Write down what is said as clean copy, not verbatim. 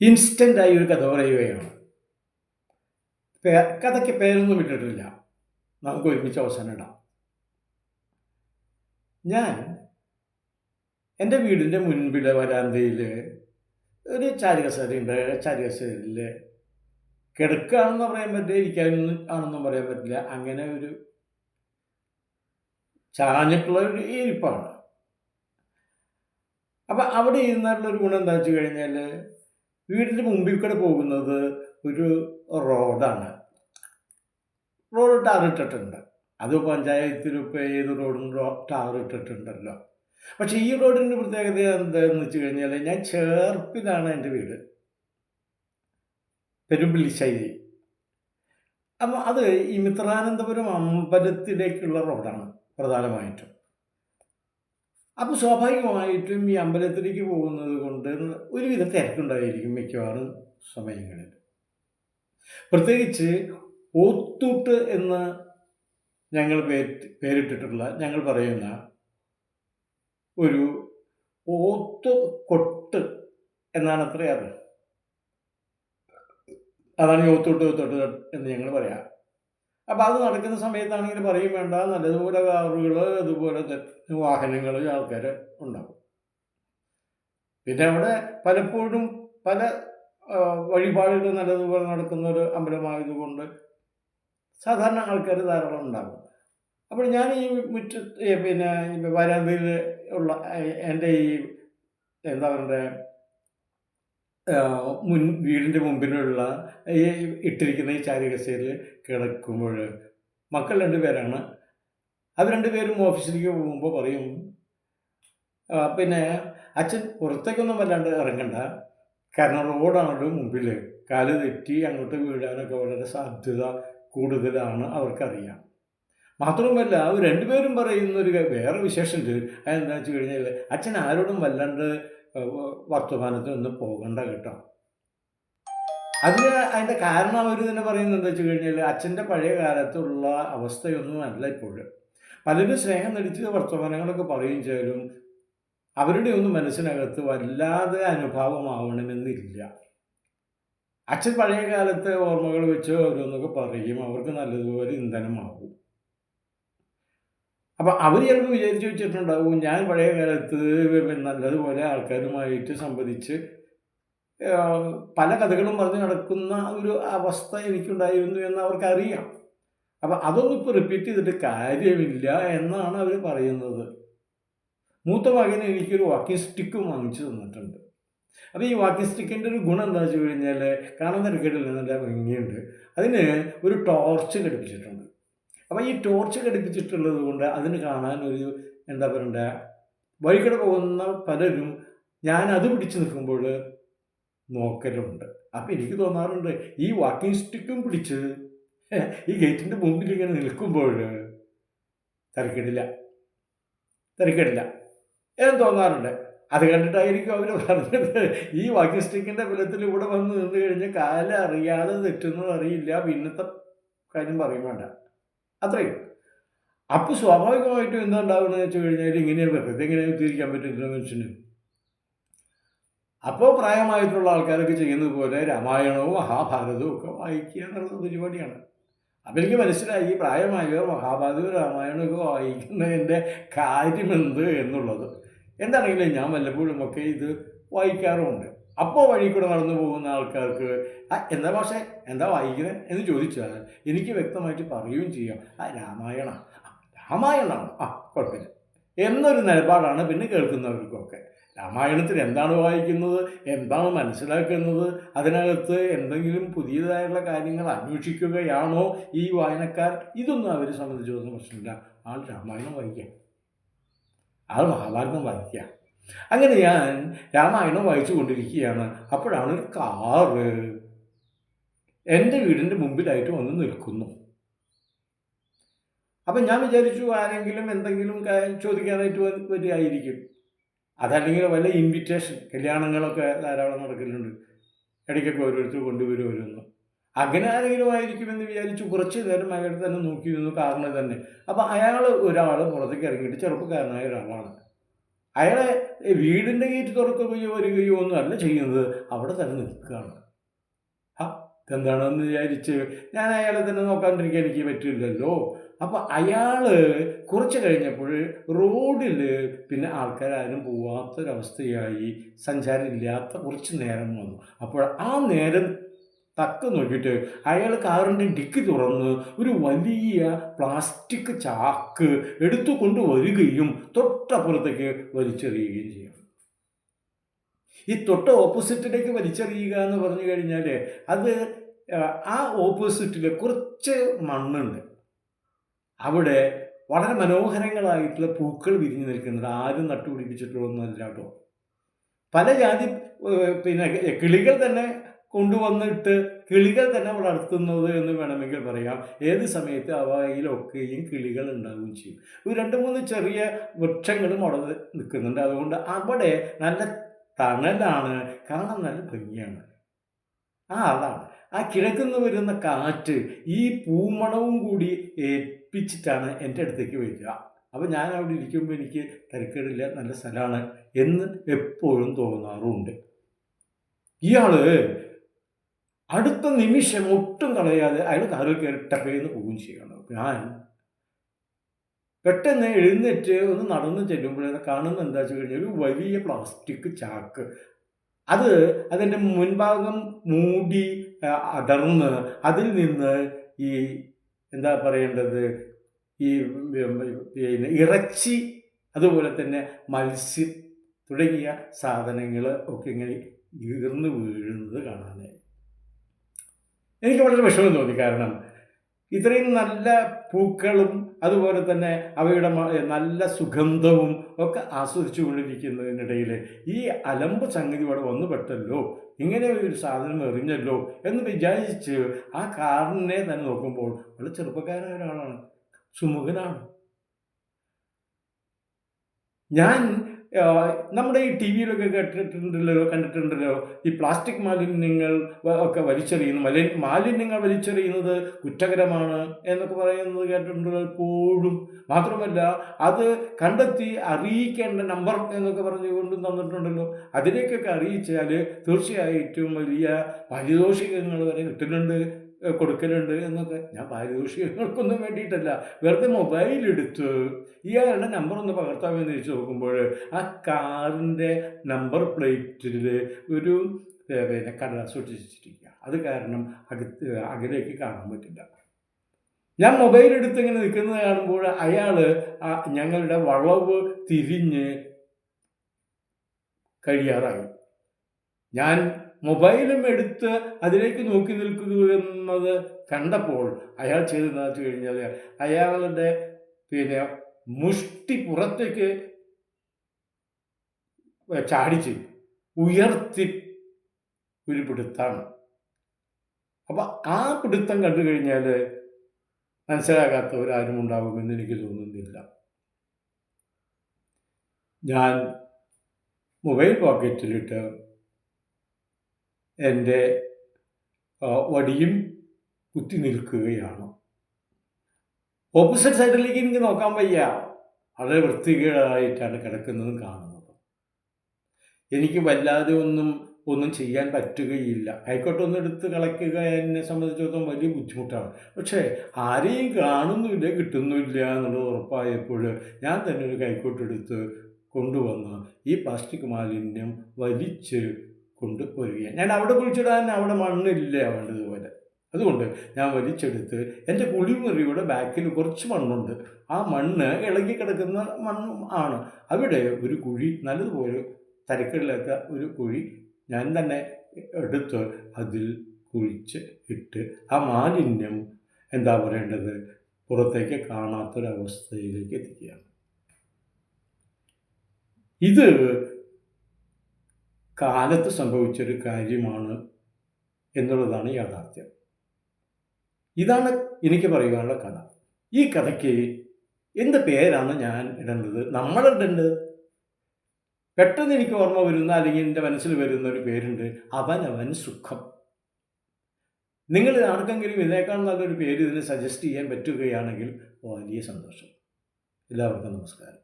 ഇൻസ്റ്റൻ്റായി ഒരു കഥ പറയുകയാണ്. കഥയ്ക്ക് പേരൊന്നും ഇട്ടിട്ടില്ല. നമുക്ക് ഒരുമിച്ച് അവസാനം ഇടാം. ഞാൻ എൻ്റെ വീടിൻ്റെ മുൻപിലെ വരാന്തയിൽ ഒരു ചാരുകസേരയുണ്ട്. ചാരുകസേരയിൽ കിടക്കുകയാണെന്ന് പറയാൻ പറ്റില്ല, ഇരിക്കാനൊന്നും ആണെന്നും പറയാൻ പറ്റില്ല. അങ്ങനെ ഒരു ചാഞ്ഞിട്ടുള്ള ഒരു ഇരിപ്പാണ്. അപ്പം അവിടെ ഇരുന്നാലുള്ളൊരു ഗുണം എന്താ വെച്ച് കഴിഞ്ഞാൽ, വീടിൻ്റെ മുമ്പിൽ കൂടെ പോകുന്നത് ഒരു റോഡാണ്. റോഡ് ടാറിട്ടിട്ടുണ്ട്. അത് പഞ്ചായത്തിലിപ്പോൾ ഏത് റോഡും ടാറിട്ടിട്ടുണ്ടല്ലോ. പക്ഷേ ഈ റോഡിൻ്റെ പ്രത്യേകത എന്താണെന്ന് വെച്ച് കഴിഞ്ഞാൽ, ഞാൻ ചേർപ്പിലാണ് എൻ്റെ വീട്, പെരുമ്പിള്ളിശ്ശേരി. അപ്പോൾ അത് ഈ മിത്രാനന്തപുരം അമ്പലത്തിലേക്കുള്ള റോഡാണ് പ്രധാനമായിട്ടും. അപ്പോൾ സ്വാഭാവികമായിട്ടും ഈ അമ്പലത്തിലേക്ക് പോകുന്നത് കൊണ്ട് ഒരുവിധ തിരക്കുണ്ടായിരിക്കും മിക്കവാറും സമയങ്ങളിൽ. പ്രത്യേകിച്ച് ഓത്തൂട്ട് എന്ന് ഞങ്ങൾ പേരിട്ടിട്ടുള്ള, ഞങ്ങൾ പറയുന്ന ഒരു ഓത്ത് കൊട്ട് എന്നാണ് അത്രേ അത്. അതാണ് ഈ ഓത്തൂട്ട് എന്ന് ഞങ്ങൾ പറയാം. അപ്പോൾ അത് നടക്കുന്ന സമയത്താണെങ്കിൽ പറയും വേണ്ട, നല്ലതുപോലെ കാറുകൾ, അതുപോലെ വാഹനങ്ങൾ, ആൾക്കാർ ഉണ്ടാകും. പിന്നെ അവിടെ പലപ്പോഴും പല വഴിപാടുകൾ നല്ലതുപോലെ നടക്കുന്ന ഒരു അമ്പലമായതുകൊണ്ട് സാധാരണ ആൾക്കാർ ധാരാളം ഉണ്ടാകും. അപ്പോൾ ഞാൻ ഈ പിന്നെ വരാന്തയിൽ ഉള്ള എൻ്റെ ഈ എന്താ പറയുക വീടിൻ്റെ മുമ്പിലുള്ള ഈ ഇട്ടിരിക്കുന്ന ഈ ചാരുകസേരയിൽ കിടക്കുമ്പോൾ മക്കൾ 2 പേരാണ്. അവർ 2 പേരും ഓഫീസിലേക്ക് പോകുമ്പോൾ പറയും, പിന്നെ അച്ഛൻ പുറത്തേക്കൊന്നും വല്ലാണ്ട് ഇറങ്ങണ്ട, കാരണം റോഡാണല്ലോ മുമ്പിൽ, കാല് തെറ്റി അങ്ങോട്ട് വീഴാനൊക്കെ വളരെ സാധ്യത കൂടുതലാണ്, അവർക്കറിയാം. മാത്രവുമല്ല അവർ 2 പേരും പറയുന്നൊരു വേറെ വിശേഷമുണ്ട്. അതെന്താ വെച്ച് കഴിഞ്ഞാൽ, അച്ഛൻ ആരോടും വല്ലാണ്ട് വർത്തമാനത്തിനൊന്നും പോകണ്ട കേട്ടോ. അതിൻ്റെ കാരണം അവർ തന്നെ പറയുന്നത് എന്താ വെച്ച് കഴിഞ്ഞാൽ, അച്ഛൻ്റെ പഴയ കാലത്തുള്ള അവസ്ഥയൊന്നും അല്ല ഇപ്പോൾ. പലരും സ്നേഹം നടിച്ച് വർത്തമാനങ്ങളൊക്കെ പറയും ചെയ്യും, അവരുടെ ഒന്നും മനസ്സിനകത്ത് വല്ലാതെ അനുഭാവമാവണമെന്നില്ല. അച്ഛൻ പഴയ കാലത്തെ ഓർമ്മകൾ വെച്ച് ഓരോന്നൊക്കെ പറയും, അവർക്ക് നല്ലതുപോലെ ഇന്ധനമാവും. അപ്പം അവർ ചിലപ്പോൾ വിചാരിച്ച് വെച്ചിട്ടുണ്ടാവും, ഞാൻ പഴയ കാലത്ത് നല്ലതുപോലെ ആൾക്കാരുമായിട്ട് സംവദിച്ച് പല കഥകളും പറഞ്ഞ് നടക്കുന്ന ഒരു അവസ്ഥ എനിക്കുണ്ടായിരുന്നു എന്ന് അവർക്കറിയാം. അപ്പം അതൊന്നും ഇപ്പോൾ റിപ്പീറ്റ് ചെയ്തിട്ട് കാര്യമില്ല എന്നാണ് അവർ പറയുന്നത്. മൂത്ത മകന് എനിക്കൊരു വാക്കിംഗ് സ്റ്റിക്കും വാങ്ങിച്ചു തന്നിട്ടുണ്ട്. അപ്പോൾ ഈ വാക്കിംഗ് സ്റ്റിക്കിൻ്റെ ഒരു ഗുണം എന്താ വെച്ച് കഴിഞ്ഞാൽ, കാണാൻ തിരക്കേടില്ല, നല്ല ഭംഗിയുണ്ട്. അതിന് ഒരു ടോർച്ച് ഘടിപ്പിച്ചിട്ടുണ്ട്. അപ്പോൾ ഈ ടോർച്ച് ഘടിപ്പിച്ചിട്ടുള്ളത് കൊണ്ട് അതിന് കാണാൻ ഒരു എന്താ പറയണ്ടേ, വഴികൂടെ പോകുന്ന പലരും ഞാനത് പിടിച്ച് നിൽക്കുമ്പോൾ നോക്കലുണ്ട്. അപ്പോൾ എനിക്ക് തോന്നാറുണ്ട്, ഈ വാക്കിംഗ് സ്റ്റിക്കും പിടിച്ച് ഈ ഗേറ്റിൻ്റെ മുമ്പിൽ ഇങ്ങനെ നിൽക്കുമ്പോൾ തിരക്കേടില്ല എന്ന് തോന്നാറുണ്ട്. അത് കണ്ടിട്ടായിരിക്കും അവർ പറഞ്ഞത്, ഈ വാക്കിംഗ് സ്റ്റിക്കിൻ്റെ ബലത്തിൽ ഇവിടെ വന്ന് നിന്ന് കഴിഞ്ഞാൽ കാലം അറിയാതെ തെറ്റുന്നത് അറിയില്ല, പിന്നത്തെ കാര്യം പറയും വേണ്ട, അത്രയും. അപ്പോൾ സ്വാഭാവികമായിട്ടും എന്താ ഉണ്ടാകുന്നത് വെച്ച് കഴിഞ്ഞാൽ, ഇങ്ങനെ വെറുതെ ഇങ്ങനെ തിരിക്കാൻ പറ്റില്ല മനുഷ്യന്. അപ്പോൾ പ്രായമായിട്ടുള്ള ആൾക്കാരൊക്കെ ചെയ്യുന്നത് പോലെ രാമായണവും മഹാഭാരതവും ഒക്കെ വായിക്കുക എന്നുള്ള പരിപാടിയാണ്. അപ്പം എനിക്ക് മനസ്സിലായി, ഈ പ്രായമായവർ മഹാഭാരതവും രാമായണമൊക്കെ വായിക്കുന്നതിൻ്റെ കാര്യമെന്ത് എന്നുള്ളത്. എന്താണെങ്കിലും ഞാൻ വല്ലപ്പോഴും ഒക്കെ ഇത് വായിക്കാറുമുണ്ട്. അപ്പോൾ വഴി കൂടെ നടന്നു പോകുന്ന ആൾക്കാർക്ക് എന്താ പക്ഷേ എന്താ വായിക്കുന്നത് എന്ന് ചോദിച്ചാൽ എനിക്ക് വ്യക്തമായിട്ട് പറയുകയും ചെയ്യാം, രാമായണമാണ്, കുഴപ്പമില്ല എന്നൊരു നിലപാടാണ് പിന്നെ കേൾക്കുന്നവർക്കൊക്കെ. രാമായണത്തിൽ എന്താണ് വായിക്കുന്നത്, എന്താണ് മനസ്സിലാക്കുന്നത്, അതിനകത്ത് എന്തെങ്കിലും പുതിയതായുള്ള കാര്യങ്ങൾ അന്വേഷിക്കുകയാണോ ഈ വായനക്കാർ, ഇതൊന്നും അവരെ സംബന്ധിച്ചൊന്നും പ്രശ്നമില്ല. ആൾ രാമായണം വായിക്കുക, ആൾ മഹാഭാരതം വായിക്കുക. അങ്ങനെ ഞാൻ രാമായണം വായിച്ചു കൊണ്ടിരിക്കുകയാണ്. അപ്പോഴാണ് ഒരു കാറ് എൻ്റെ വീടിൻ്റെ മുമ്പിലായിട്ട് വന്ന് നിൽക്കുന്നു. അപ്പം ഞാൻ വിചാരിച്ചു ആരെങ്കിലും എന്തെങ്കിലും ചോദിക്കാനായിട്ട് വരികയായിരിക്കും. അതല്ലെങ്കിൽ വല്ല ഇൻവിറ്റേഷൻ, കല്യാണങ്ങളൊക്കെ ധാരാളം നടക്കലുണ്ട്, ഇടയ്ക്കൊക്കെ ഓരോരുത്തർ കൊണ്ടുവരുമല്ലോ. അങ്ങനെ ആരെങ്കിലും ആയിരിക്കുമെന്ന് വിചാരിച്ചു കുറച്ച് നേരം അയാൾ തന്നെ നോക്കി നിന്നു, കാറിന് തന്നെ. അപ്പോൾ ഒരാൾ പുറത്തേക്ക് ഇറങ്ങിയിട്ട് ചെറുപ്പക്കാരനായ ഒരാളാണ്. അയാളെ വീടിൻ്റെ ഗേറ്റ് തുറക്കുകയോ വരികയോ ഒന്നും അല്ല ചെയ്യുന്നത്, അവിടെ തന്നെ നിൽക്കുകയാണ്. ആ ഇതെന്താണെന്ന് വിചാരിച്ച് ഞാൻ അയാളെ തന്നെ നോക്കാണ്ടിരിക്കാൻ എനിക്ക് പറ്റില്ലല്ലോ. അപ്പോൾ അയാൾ കുറച്ച് കഴിഞ്ഞപ്പോൾ റോഡിൽ പിന്നെ ആൾക്കാരും പോവാത്തൊരവസ്ഥയായി, സഞ്ചാരമില്ലാത്ത കുറച്ച് നേരം വന്നു. അപ്പോൾ ആ നേരം തക്ക നോക്കിയിട്ട് അയാൾ കാറിൻ്റെ ഡിക്കി തുറന്ന് ഒരു വലിയ പ്ലാസ്റ്റിക് ചാക്ക് എടുത്തു കൊണ്ടുവരികയും തൊട്ടപ്പുറത്തേക്ക് വലിച്ചെറിയുകയും ചെയ്യും. ഈ തൊട്ട് ഓപ്പോസിറ്റിലേക്ക് വലിച്ചെറിയുക എന്ന് പറഞ്ഞു കഴിഞ്ഞാൽ അത് ആ ഓപ്പോസിറ്റിൽ കുറച്ച് മണ്ണുണ്ട്. അവിടെ വളരെ മനോഹരങ്ങളായിട്ടുള്ള പൂക്കൾ വിരിഞ്ഞു നിൽക്കുന്നുണ്ട്. ആരും നട്ടുപിടിപ്പിച്ചിട്ടുള്ളതൊന്നുമല്ല കേട്ടോ. പല ജാതി പിന്നെ കിളികൾ തന്നെ കൊണ്ടുവന്നിട്ട് കിളികൾ തന്നെ വളർത്തുന്നത് എന്ന് വേണമെങ്കിൽ പറയാം. ഏത് സമയത്ത് അവയിലൊക്കെയും കിളികൾ ഉണ്ടാവുകയും ചെയ്യും. ഒരു 2-3 ചെറിയ വൃക്ഷങ്ങളും അവിടെ നിൽക്കുന്നുണ്ട്. അതുകൊണ്ട് അവിടെ നല്ല തണലാണ്, കാണാൻ നല്ല ഭംഗിയാണ്. അതാണ് ആ കിഴക്കുന്ന് വരുന്ന കാറ്റ് ഈ പൂമണവും കൂടി ഏൽപ്പിച്ചിട്ടാണ് എൻ്റെ അടുത്തേക്ക് വരിക. അപ്പോൾ ഞാൻ അവിടെ ഇരിക്കുമ്പോൾ എനിക്ക് തരക്കേടില്ല, നല്ല സ്ഥലമാണ് എന്ന് എപ്പോഴും തോന്നാറുണ്ട്. ഇയാൾ അടുത്ത നിമിഷം ഒട്ടും കളയാതെ അയാൾ കാറിൽ കയറി ടപ്പേന്ന് പോവുകയും ചെയ്യണം. ഞാൻ പെട്ടെന്ന് എഴുന്നേറ്റ് ഒന്ന് നടന്ന് ചെല്ലുമ്പോഴേ കാണുന്ന എന്താ വെച്ച് കഴിഞ്ഞാൽ ഒരു വലിയ പ്ലാസ്റ്റിക് ചാക്ക്. അതിൻ്റെ മുൻഭാഗം മൂടി അടർന്ന് അതിൽ നിന്ന് ഈ എന്താ പറയേണ്ടത്, ഈ പിന്നെ ഇറച്ചി, അതുപോലെ തന്നെ മത്സ്യം തുടങ്ങിയ സാധനങ്ങൾ ഒക്കെ ഇങ്ങനെ ഈർന്ന് വീഴുന്നത് കാണാനായി എനിക്ക് വളരെ വിഷമം തോന്നി. കാരണം ഇത്രയും നല്ല പൂക്കളും അതുപോലെ തന്നെ അവയുടെ നല്ല സുഗന്ധവും ഒക്കെ ആസ്വദിച്ചു കൊണ്ടിരിക്കുന്നതിനിടയിൽ ഈ അലമ്പ് സംഗതി ഇവിടെ വന്നു പെട്ടല്ലോ, ഇങ്ങനെ ഒരു സാധനം എറിഞ്ഞല്ലോ എന്ന് വിചാരിച്ച് ആ കാറിനെ തന്നെ നോക്കുമ്പോൾ വളരെ ചെറുപ്പക്കാരനായ ഒരാളാണ്, സുമുഖനാണ്. ഞാൻ നമ്മുടെ ഈ ടി വിയിലൊക്കെ കണ്ടിട്ടുണ്ടല്ലോ ഈ പ്ലാസ്റ്റിക് മാലിന്യങ്ങൾ ഒക്കെ മാലിന്യങ്ങൾ വലിച്ചെറിയുന്നത് കുറ്റകരമാണ് എന്നൊക്കെ പറയുന്നത് കേട്ടിട്ടുണ്ടല്ലോ എപ്പോഴും. മാത്രമല്ല അത് കണ്ടെത്തി അറിയിക്കേണ്ട നമ്പർ എന്നൊക്കെ പറഞ്ഞുകൊണ്ടും തന്നിട്ടുണ്ടല്ലോ. അതിലേക്കൊക്കെ അറിയിച്ചാൽ തീർച്ചയായിട്ടും വലിയ പാരിതോഷികങ്ങൾ വരെ കൊടുക്കലുണ്ട് എന്നൊക്കെ. ഞാൻ പാരിതോഷികങ്ങൾക്കൊന്നും വേണ്ടിയിട്ടല്ല, വെറുതെ മൊബൈലെടുത്ത് ഇയാളുടെ നമ്പർ ഒന്ന് പകർത്താമെന്ന് തിരിച്ച് നോക്കുമ്പോൾ ആ കാറിൻ്റെ നമ്പർ പ്ലേറ്റിൽ ഒരു പിന്നെ കടലാസ് ഒട്ടിച്ചിരിക്കുക. അത് കാരണം അകലേക്ക് കാണാൻ പറ്റില്ല. ഞാൻ മൊബൈലെടുത്ത് ഇങ്ങനെ നിൽക്കുന്നത് കാണുമ്പോൾ അയാൾ ഞങ്ങളുടെ വളവ് തിരിഞ്ഞ് കഴിയാറായി. ഞാൻ മൊബൈലും എടുത്ത് അതിലേക്ക് നോക്കി നിൽക്കുന്നത് കണ്ടപ്പോൾ അയാൾ ചെയ്തതെന്ന് വെച്ച് കഴിഞ്ഞാൽ അയാളുടെ പിന്നെ മുഷ്ടി പുറത്തേക്ക് ചാടിച്ച് ഉയർത്തി ഒരു പിടുത്താണ്. അപ്പം ആ പിടുത്തം കണ്ടു കഴിഞ്ഞാൽ മനസ്സിലാകാത്തവരാരും ഉണ്ടാകുമെന്ന് എനിക്ക് തോന്നുന്നില്ല. ഞാൻ മൊബൈൽ പോക്കറ്റിലിട്ട് എൻ്റെ വടിയും കുത്തി നിൽക്കുകയാണ്. ഓപ്പോസിറ്റ് സൈഡിലേക്ക് എനിക്ക് നോക്കാൻ വയ്യ. വളരെ വൃത്തികേടായിട്ടാണ് കിടക്കുന്നതും കാണുന്നത്. എനിക്ക് വല്ലാതെ ഒന്നും ചെയ്യാൻ പറ്റുകയില്ല. കൈക്കോട്ടൊന്നും എടുത്ത് കളയ്ക്കുക എന്നെ സംബന്ധിച്ചിടത്തോളം വലിയ ബുദ്ധിമുട്ടാണ്. പക്ഷേ ആരെയും കാണുന്നില്ല, കിട്ടുന്നില്ല എന്നുള്ളത് ഉറപ്പായപ്പോൾ ഞാൻ തന്നെ ഒരു കൈക്കോട്ടെടുത്ത് കൊണ്ടുവന്ന് ഈ പ്ലാസ്റ്റിക് മാലിന്യം വലിച്ച് കൊണ്ടുവരികയാണ്. ഞാൻ അവിടെ കുഴിച്ചിടാൻ അവിടെ മണ്ണില്ല വേണ്ടതുപോലെ. അതുകൊണ്ട് ഞാൻ വലിച്ചെടുത്ത് എൻ്റെ കുളിമുറിയുടെ ബാക്കിൽ കുറച്ച് മണ്ണുണ്ട്. ആ മണ്ണ് ഇളകി കിടക്കുന്ന മണ്ണും ആണ്. അവിടെ ഒരു കുഴി, നല്ലതുപോലെ തരക്കേടില്ലാത്ത ഒരു കുഴി ഞാൻ തന്നെ എടുത്ത് അതിൽ കുഴിച്ച് ഇട്ട് ആ മാലിന്യം എന്താ പറയേണ്ടത് പുറത്തേക്ക് കാണാത്തൊരവസ്ഥയിലേക്ക് എത്തിക്കുകയാണ്. ഇത് കാലത്ത് സംഭവിച്ചൊരു കാര്യമാണ് എന്നുള്ളതാണ് യാഥാർത്ഥ്യം. ഇതാണ് എനിക്ക് പറയുവാനുള്ള കഥ. ഈ കഥയ്ക്ക് എന്ത് പേരാണ് ഞാൻ ഇടേണ്ടത്, നമ്മളിടേണ്ടത്? പെട്ടെന്ന് എനിക്ക് ഓർമ്മ വരുന്ന, അല്ലെങ്കിൽ എൻ്റെ മനസ്സിൽ വരുന്ന ഒരു പേരുണ്ട്, അവനവൻ സുഖം. നിങ്ങൾ ആർക്കെങ്കിലും ഇതിനേക്കാൾ നല്ലൊരു പേര് ഇതിന് സജസ്റ്റ് ചെയ്യാൻ പറ്റുകയാണെങ്കിൽ വലിയ സന്തോഷം. എല്ലാവർക്കും നമസ്കാരം.